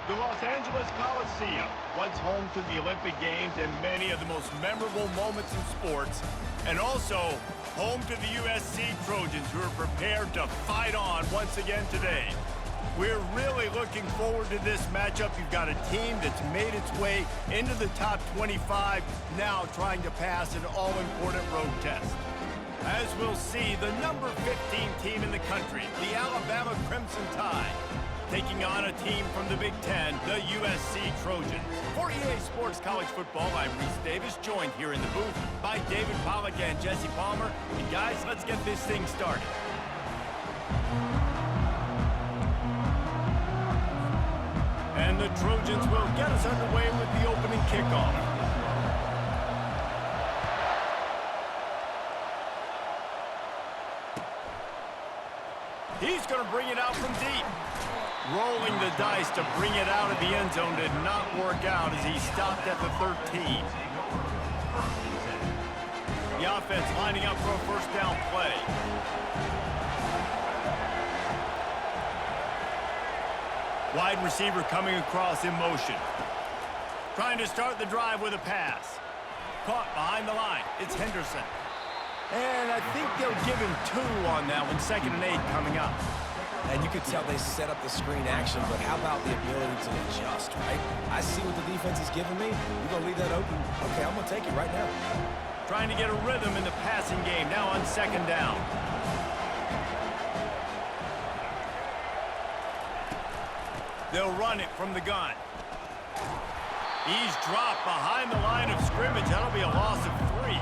The Los Angeles Coliseum, once home to the Olympic Games and many of the most memorable moments in sports, and also home to the USC Trojans, who are prepared to fight on once again today. We're really looking forward to this matchup. You've got a team that's made its way into the top 25, now trying to pass an all-important road test. As we'll see, the number 15 team in the country, the Alabama Crimson Tide, taking on a team from the Big Ten, the USC Trojans. For EA Sports College Football, I'm Reese Davis, joined here in the booth by David Pollack and Jesse Palmer. And guys, let's get this thing started. And the Trojans will get us underway with the opening kickoff. He's going to bring it out from deep. Rolling the dice to bring it out of the end zone did not work out as he stopped at the 13. The offense lining up for a first down play. Wide receiver coming across in motion. Trying to start the drive with a pass. Caught behind the line. It's Henderson. And I think they'll give him 2 on that one. 2nd and 8 coming up. And you could tell they set up the screen action, but how about the ability to adjust, right? I see what the defense is giving me. You're going to leave that open. Okay, I'm going to take it right now. Trying to get a rhythm in the passing game, now on 2nd down. They'll run it from the gun. He's dropped behind the line of scrimmage. That'll be a loss of 3.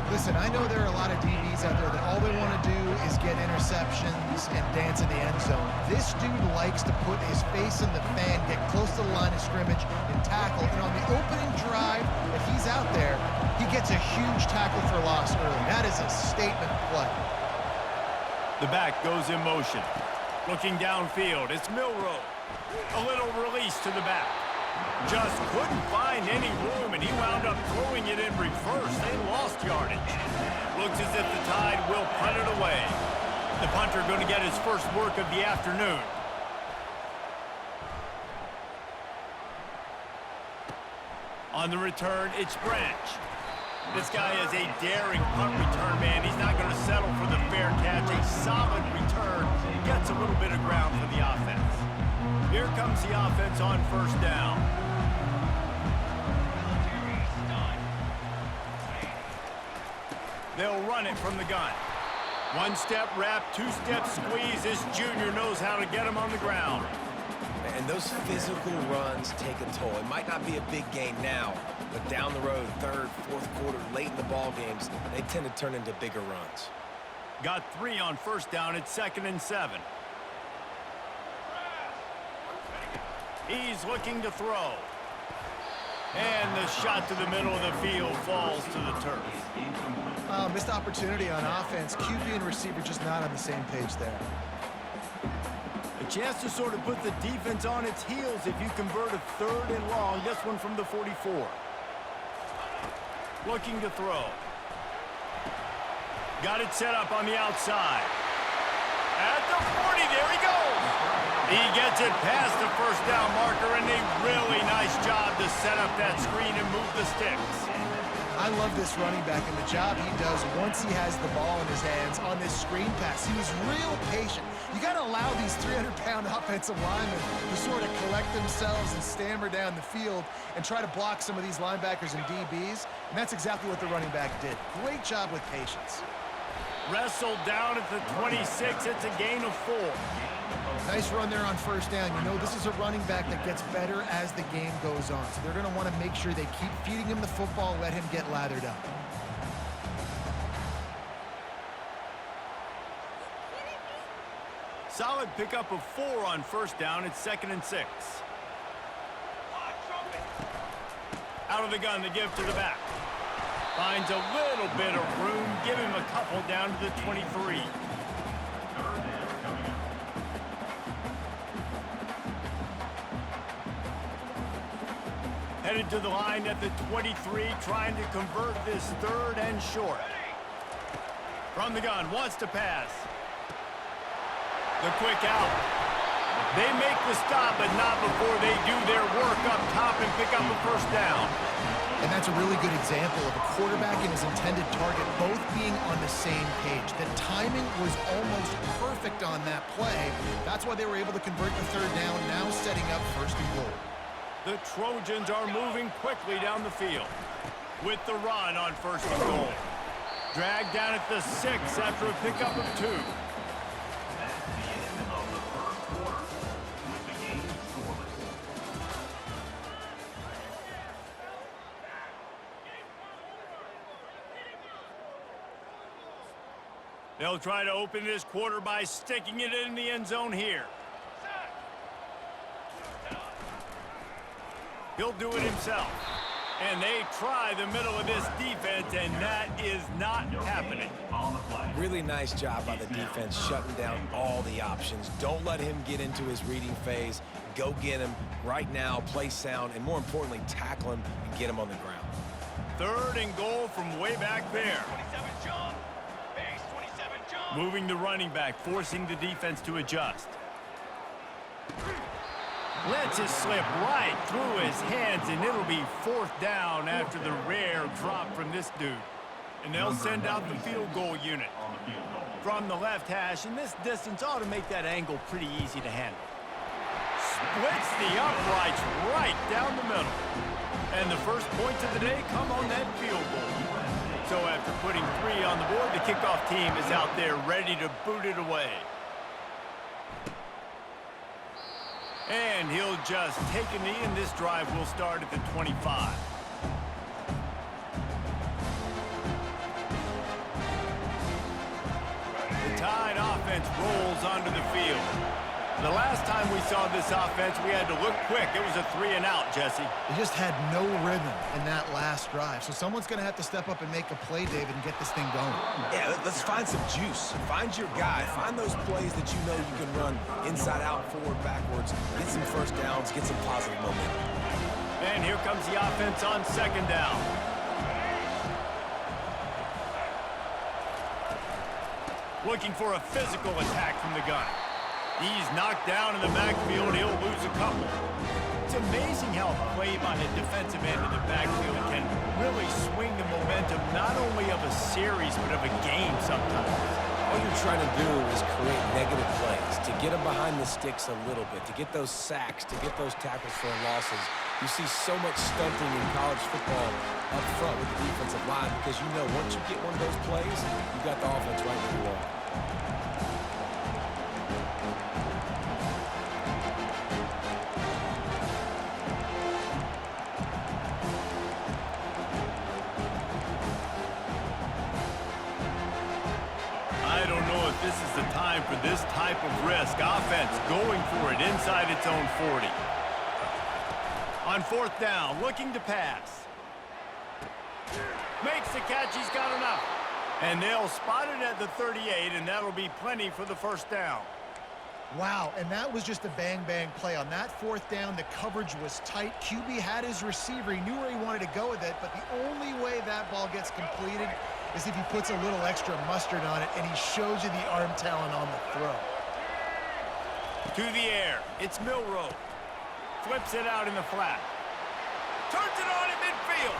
Listen, I know there are a lot of DBs out there that all they want to do is get interceptions and dance in the end zone. This dude likes to put his face in the fan, get close to the line of scrimmage, and tackle. And on the opening drive, if he's out there, he gets a huge tackle for loss early. That is a statement play. The back goes in motion. Looking downfield, it's Milroe. A little release to the back. Just couldn't find any room, and he wound up throwing it in reverse. They lost yardage. Looks as if the Tide will punt it away. The punter going to get his first work of the afternoon. On the return, it's Branch. This guy is a daring punt return man. He's not going to settle for the fair catch. A solid return. Gets a little bit of ground for the offense. Here comes the offense on first down. They'll run it from the gun. 1-step wrap, 2-step squeeze. This junior knows how to get him on the ground. And those physical runs take a toll. It might not be a big game now, but down the road, 3rd, 4th quarter, late in the ball games, they tend to turn into bigger runs. Got 3 on first down. It's 2nd and 7. He's looking to throw. And the shot to the middle of the field falls to the turf. Missed opportunity on offense. QB and receiver just not on the same page there. A chance to sort of put the defense on its heels if you convert a 3rd and long. This one from the 44. Looking to throw. Got it set up on the outside. At the 40, there he goes. He gets it past the first down marker, and a really nice job to set up that screen and move the sticks. I love this running back and the job he does once he has the ball in his hands on this screen pass. He was real patient. You got to allow these 300-pound offensive linemen to sort of collect themselves and stammer down the field and try to block some of these linebackers and DBs, and that's exactly what the running back did. Great job with patience. Wrestled down at the 26. It's a gain of 4. Nice run there on first down. You know, this is a running back that gets better as the game goes on. So they're going to want to make sure they keep feeding him the football, let him get lathered up. Solid pickup of 4 on first down. It's 2nd and 6. Out of the gun, the give to the back. Finds a little bit of room. Give him a couple down to the 23. Headed to the line at the 23, trying to convert this 3rd and short. From the gun, wants to pass. The quick out. They make the stop, but not before they do their work up top and pick up a first down. And that's a really good example of a quarterback and his intended target both being on the same page. The timing was almost perfect on that play. That's why they were able to convert the third down, now setting up first and goal. The Trojans are moving quickly down the field with the run on first and goal. Dragged down at the 6 after a pickup of 2. They'll try to open this quarter by sticking it in the end zone here. He'll do it himself. And they try the middle of this defense, and that is not happening. Really nice job by the defense shutting down all the options. Don't let him get into his reading phase. Go get him right now, play sound, and more importantly, tackle him and get him on the ground. Third and goal from way back there. 27 jump. Base 27 jump. Moving the running back, forcing the defense to adjust. Lets it slip right through his hands, and it'll be fourth down after the rare drop from this dude. And they'll send out the field goal unit from the left hash, and this distance ought to make that angle pretty easy to handle. Splits the uprights right down the middle. And the first points of the day come on that field goal. So after putting 3 on the board, the kickoff team is out there ready to boot it away. And he'll just take a knee, and this drive will start at the 25. The Tide offense rolls onto the field. The last time we saw this offense, we had to look quick. It was a 3-and-out, Jesse. They just had no rhythm in that last drive. So someone's going to have to step up and make a play, David, and get this thing going. Yeah, let's find some juice. Find your guy. Find those plays that you know you can run inside out, forward, backwards. Get some first downs. Get some positive momentum. And here comes the offense on second down. Looking for a physical attack from the gun. He's knocked down in the backfield. He'll lose a couple. It's amazing how a play by the defensive end of the backfield can really swing the momentum not only of a series but of a game sometimes. All you're trying to do is create negative plays, to get them behind the sticks a little bit, to get those sacks, to get those tackles for losses. You see so much stunting in college football up front with the defensive line because you know once you get one of those plays, you got the offense right where you want. This is the time for this type of risk. Offense going for it inside its own 40. On fourth down, looking to pass. Makes the catch, he's got enough. And they'll spot it at the 38, and that'll be plenty for the first down. Wow, and that was just a bang-bang play. On that fourth down, the coverage was tight. QB had his receiver. He knew where he wanted to go with it, but the only way that ball gets completed is if he puts a little extra mustard on it, and he shows you the arm talent on the throw. To the air, it's Milroe. Flips it out in the flat. Turns it on in midfield.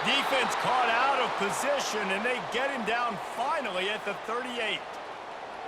Defense caught out of position, and they get him down finally at the 38.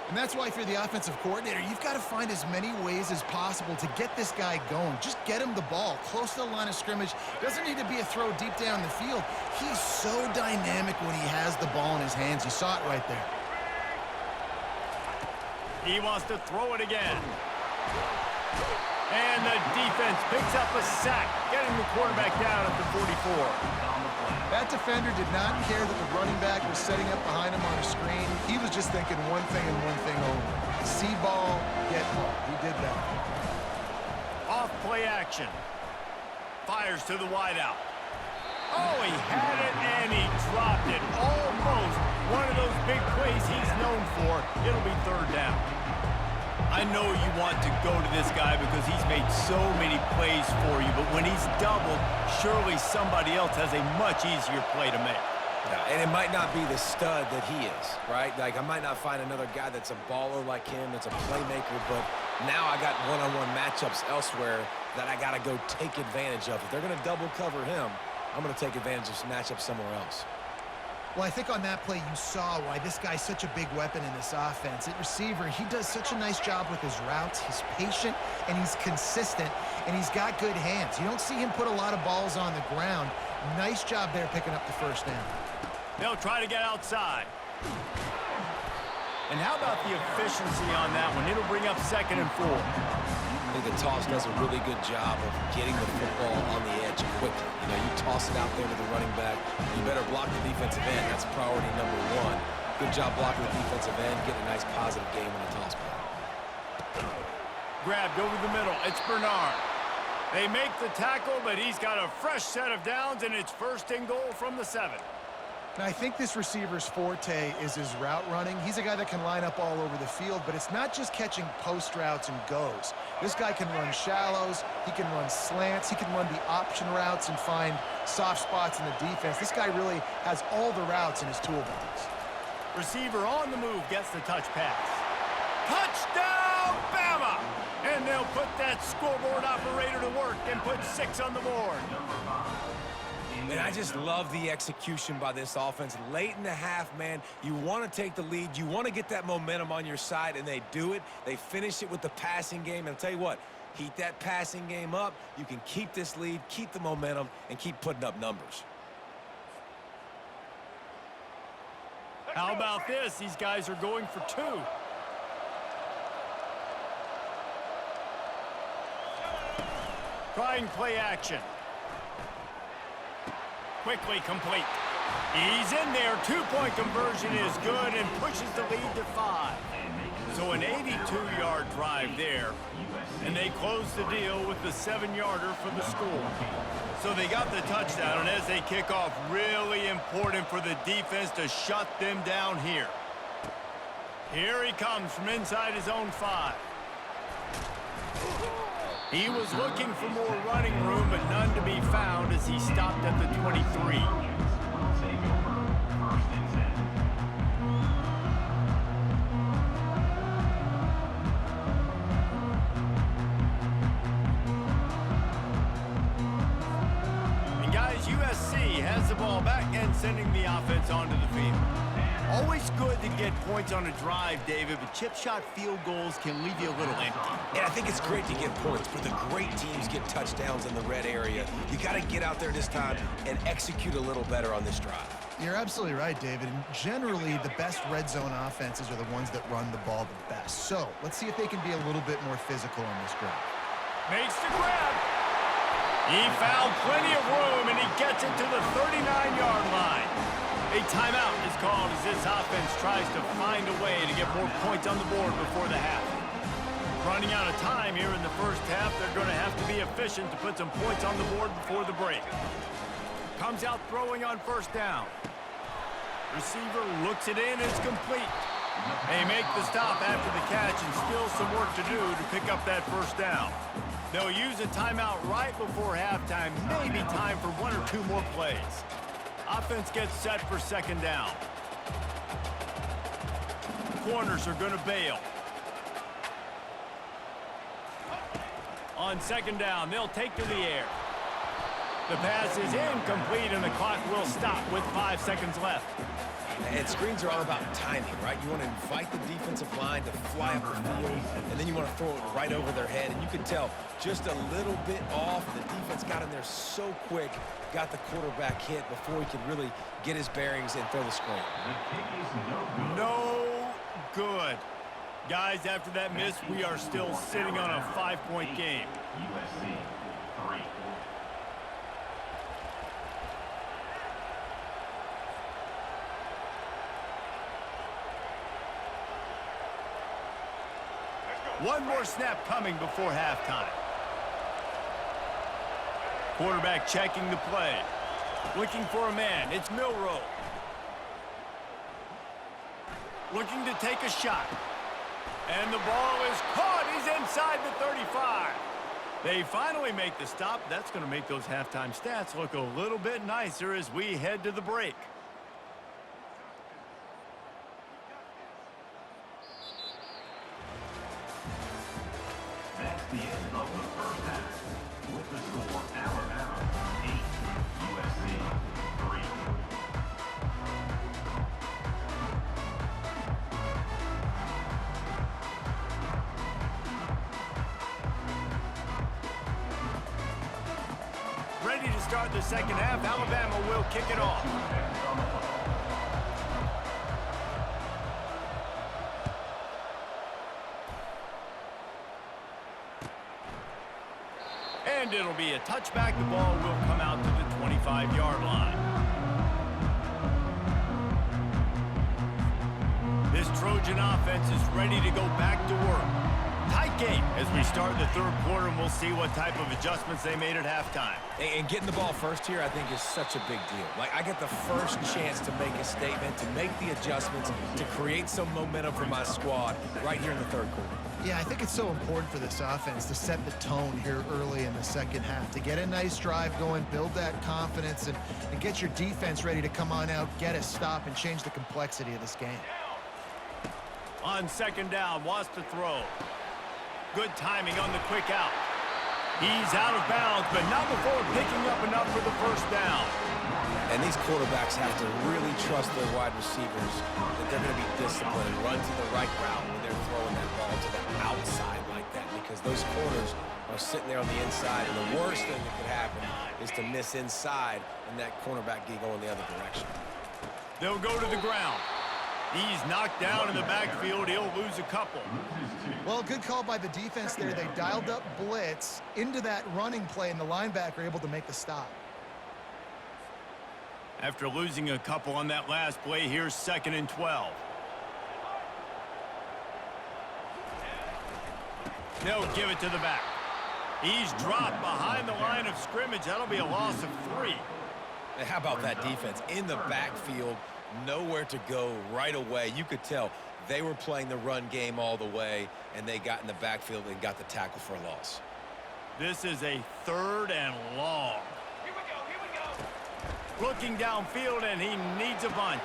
And that's why if you're the offensive coordinator, you've got to find as many ways as possible to get this guy going. Just get him the ball close to the line of scrimmage. Doesn't need to be a throw deep down the field. He's so dynamic when he has the ball in his hands. You saw it right there. He wants to throw it again. And the defense picks up a sack, getting the quarterback down at the 44. That defender did not care that the running back was setting up behind him on a screen. He was just thinking one thing and one thing only. See ball, get ball. He did that. Off play action. Fires to the wideout. Oh, he had it and he dropped it. Almost one of those big plays he's known for. It'll be third down. I know you want to go to this guy because he's made so many plays for you, but when he's doubled, surely somebody else has a much easier play to make. Yeah, and it might not be the stud that he is, right? Like, I might not find another guy that's a baller like him, that's a playmaker, but now I got one-on-one matchups elsewhere that I got to go take advantage of. If they're going to double cover him, I'm going to take advantage of some matchups somewhere else. Well, I think on that play you saw why this guy's such a big weapon in this offense. At receiver, he does such a nice job with his routes. He's patient, and he's consistent, and he's got good hands. You don't see him put a lot of balls on the ground. Nice job there picking up the first down. They'll try to get outside. And how about the efficiency on that one? It'll bring up 2nd and 4. I think the toss does a really good job of getting the football on the edge quickly. You know, you toss it out there to the running back. You better block the defensive end. That's priority number 1. Good job blocking the defensive end. Get a nice positive game on the toss play. Grabbed over the middle. It's Bernard. They make the tackle, but he's got a fresh set of downs, and it's 1st and goal from the 7. Now, I think this receiver's forte is his route running. He's a guy that can line up all over the field, but it's not just catching post routes and goes. This guy can run shallows, he can run slants, he can run the option routes and find soft spots in the defense. This guy really has all the routes in his toolbox. Receiver on the move gets the touch pass. Touchdown, Bama! And they'll put that scoreboard operator to work and put 6 on the board. And I just love the execution by this offense. Late in the half, man, you want to take the lead. You want to get that momentum on your side, and they do it. They finish it with the passing game. And I'll tell you what, heat that passing game up. You can keep this lead, keep the momentum, and keep putting up numbers. How about this? These guys are going for 2. Trying play action. Quickly complete. He's in there. 2-point conversion is good and pushes the lead to 5. So an 82-yard drive there. And they close the deal with the 7-yarder for the score. So they got the touchdown, and as they kick off, really important for the defense to shut them down here. Here he comes from inside his own 5. He was looking for more running room, but none to be found as he stopped at the 23. And guys, USC has the ball back and sending the offense onto the field. Always good to get points on a drive, David, but chip shot field goals can leave you a little empty. And I think it's great to get points, but the great teams get touchdowns in the red area. You got to get out there this time and execute a little better on this drive. You're absolutely right, David. And generally, the best red zone offenses are the ones that run the ball the best. So let's see if they can be a little bit more physical on this drive. Makes the grab. He found plenty of room, and he gets it to the 39-yard line. A timeout is called as this offense tries to find a way to get more points on the board before the half. Running out of time here in the first half, they're going to have to be efficient to put some points on the board before the break. Comes out throwing on 1st down. Receiver looks it in, and it's complete. They make the stop after the catch, and still some work to do to pick up that 1st down. They'll use a timeout right before halftime, maybe time for 1 or 2 more plays. Offense gets set for 2nd down. Corners are going to bail. On 2nd down, they'll take to the air. The pass is incomplete, and the clock will stop with 5 seconds left. And screens are all about timing, right? You want to invite the defensive line to fly up the field, and then you want to throw it right over their head. And you can tell just a little bit off. The defense got in there so quick, got the quarterback hit before he could really get his bearings and throw the screen. No good. Guys, after that miss, we are still sitting on a 5-point game. USC 3. One more snap coming before halftime. Quarterback checking the play. Looking for a man. It's Milroe. Looking to take a shot. And the ball is caught. He's inside the 35. They finally make the stop. That's going to make those halftime stats look a little bit nicer as we head to the break. the end of the first half. With the score, Alabama 8, USC 3. Ready to start the second half. Alabama will kick it off. And it'll be a touchback. The ball will come out to the 25-yard line. This Trojan offense is ready to go back to work. Tight game as we start the third quarter, and we'll see what type of adjustments they made at halftime. And getting the ball first here, I think, is such a big deal. Like, I get the first chance to make a statement, to make the adjustments, to create some momentum for my squad right here in the third quarter. Yeah, I think it's so important for this offense to set the tone here early in the second half, to get a nice drive going, build that confidence, and get your defense ready to come on out, get a stop, and change the complexity of this game. On second down, wants to throw. Good timing on the quick out. He's out of bounds, but not before picking up enough for the first down. And these quarterbacks have to really trust their wide receivers that they're going to be disciplined and run to the right route when they're throwing that ball to the outside like that, because those corners are sitting there on the inside, and the worst thing that could happen is to miss inside and that cornerback get going the other direction. They'll go to the ground. He's knocked down in the backfield. He'll lose a couple. Well, good call by the defense there. They dialed up blitz into that running play, and the linebacker able to make the stop. After losing a couple on that last play, here's 2nd and 12. They'll give it to the back. He's dropped behind the line of scrimmage. That'll be a loss of 3. And how about that defense in the backfield? Nowhere to go right away. You could tell they were playing the run game all the way, and they got in the backfield and got the tackle for a loss. This is a 3rd and long. Here we go. Looking downfield, and he needs a bunch.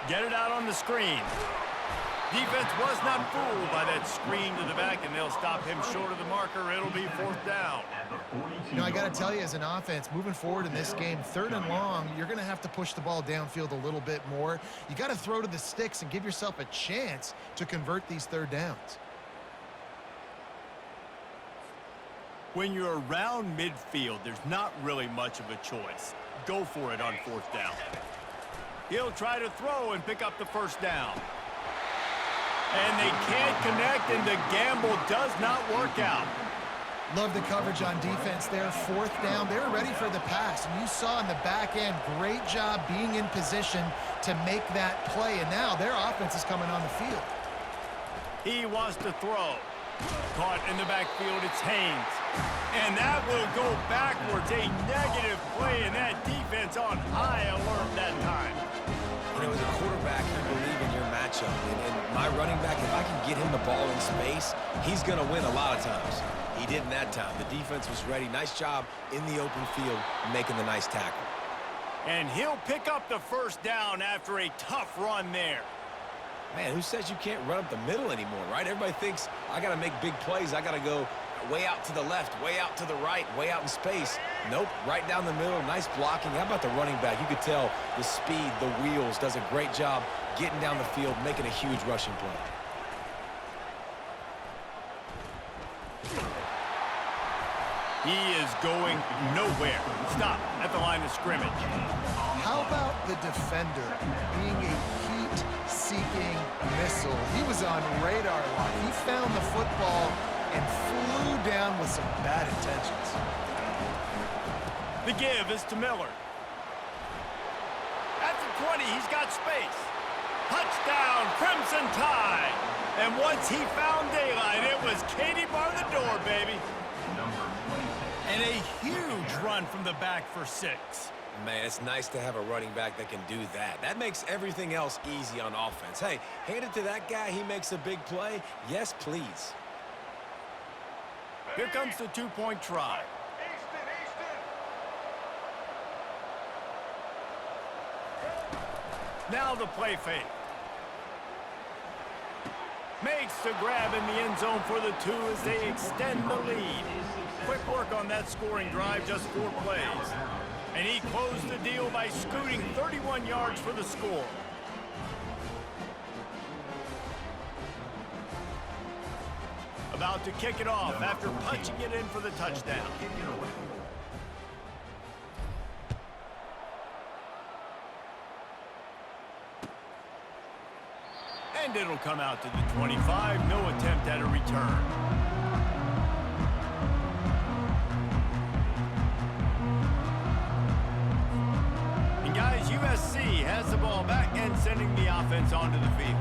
Get it out on the screen. Defense was not fooled by that screen to the back, and they'll stop him short of the marker. It'll be 4th down. You know, I got to tell you, as an offense, moving forward in this game, 3rd and long, you're going to have to push the ball downfield a little bit more. You got to throw to the sticks and give yourself a chance to convert these 3rd downs. When you're around midfield, there's not really much of a choice. Go for it on 4th down. He'll try to throw and pick up the first down. And they can't connect, and the gamble does not work out. Love the coverage on defense there. 4th down. They were ready for the pass. And you saw in the back end, great job being in position to make that play. And now their offense is coming on the field. He wants to throw. Caught in the backfield, it's Haynes. And that will go backwards. A negative play, and that defense on high alert that time. You know, as a quarterback, you believe in your matchup. And my running back, if I can get him the ball in space, he's going to win a lot of times. He didn't that time. The defense was ready. Nice job in the open field making the nice tackle. And he'll pick up the first down after a tough run there. Man, who says you can't run up the middle anymore, right? Everybody thinks I got to make big plays. I got to go way out to the left, way out to the right, way out in space. Nope, right down the middle. Nice blocking. How about the running back? You could tell the speed, the wheels, does a great job getting down the field, making a huge rushing play. He is going nowhere. Stop at the line of scrimmage. How about the defender being a heat-seeking missile? He was on radar lock. He found the football and flew down with some bad intentions. The give is to Miller. At the 20, he's got space. Touchdown, Crimson Tide. And once he found daylight, it was Katie bar the door, baby. And a huge run from the back for 6. Man, it's nice to have a running back that can do that. That makes everything else easy on offense. Hey, hand it to that guy. He makes a big play. Yes, please. Here comes the 2-point try. Now the play fake. Makes the grab in the end zone for the 2 as they extend the lead. Quick work on that scoring drive, just 4 plays. And he closed the deal by scooting 31 yards for the score. About to kick it off after punching it in for the touchdown. And it'll come out to the 25. No attempt at a return. And guys, USC has the ball back and sending the offense onto the field.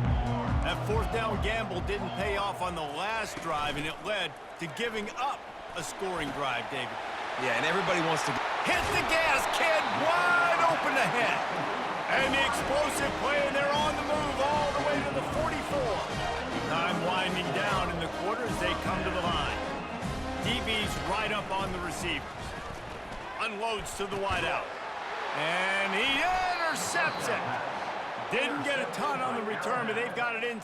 That 4th down gamble didn't pay off on the last drive, and it led to giving up a scoring drive, David. Yeah, and everybody wants to hit the gas, kid, wide open ahead. And the explosive play, and they're on the move all the way to the 44. Time winding down in the quarter as they come to the line. DB's right up on the receivers. Unloads to the wideout. And he intercepts it. Didn't get a ton on the return, but they've got it in.